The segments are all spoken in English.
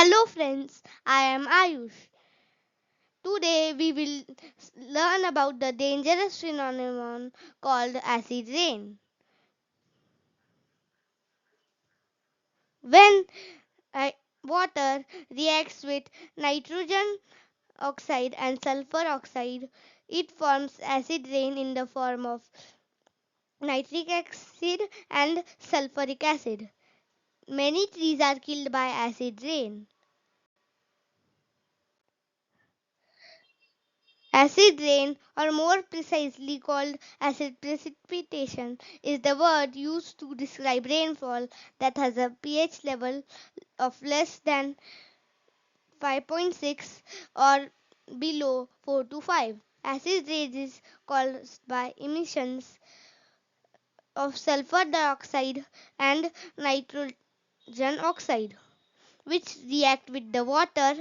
Hello friends, I am Ayush. Today we will learn about the dangerous phenomenon called acid rain. When water reacts with nitrogen oxide and sulfur oxide, it forms acid rain in the form of nitric acid and sulfuric acid. Many trees are killed by acid rain. Acid rain, or more precisely called acid precipitation, is the word used to describe rainfall that has a pH level of less than 5.6 or below 4 to 5. Acid rain is caused by emissions of sulfur dioxide and nitrogen oxide, which react with the water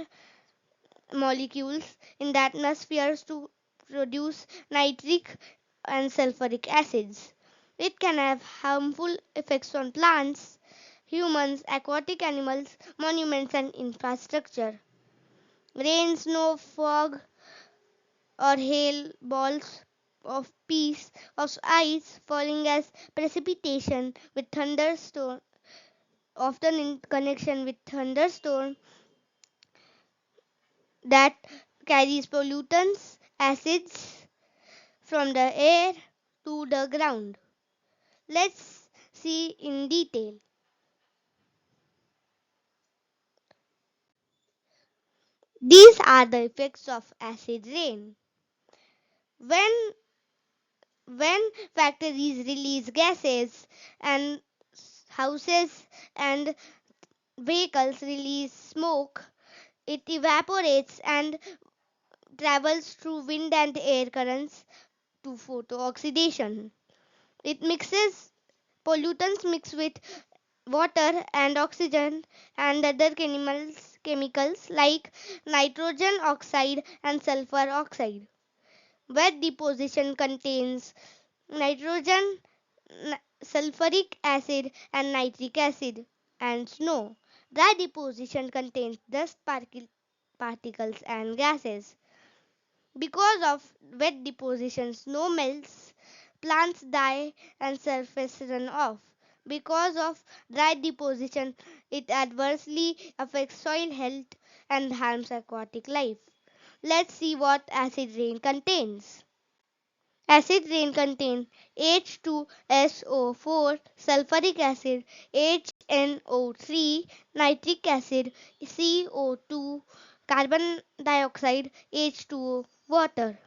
molecules in the atmosphere to produce nitric and sulfuric acids. It can have harmful effects on plants, humans, aquatic animals, monuments, and infrastructure. Rain, snow, fog, or hail balls of piece of ice falling as precipitation with thunderstorm, often in connection with thunderstorm that carries pollutants, acids from the air to the ground. Let's see in detail. These are the effects of acid rain. When when factories release gases and houses and vehicles release smoke, it evaporates and travels through wind and air currents to photooxidation. It mixes pollutants mix with water and oxygen and other chemicals like nitrogen oxide and sulfur oxide. Wet deposition contains nitrogen, sulfuric acid, and nitric acid, and snow. Dry deposition contains dust particles and gases. Because of wet deposition, snow melts, plants die, and surface run off. Because of dry deposition, it adversely affects soil health and harms aquatic life. Let's see what acid rain contains. Acid rain contains H2SO4, sulfuric acid, HNO3, nitric acid, CO2, carbon dioxide, H2O, water.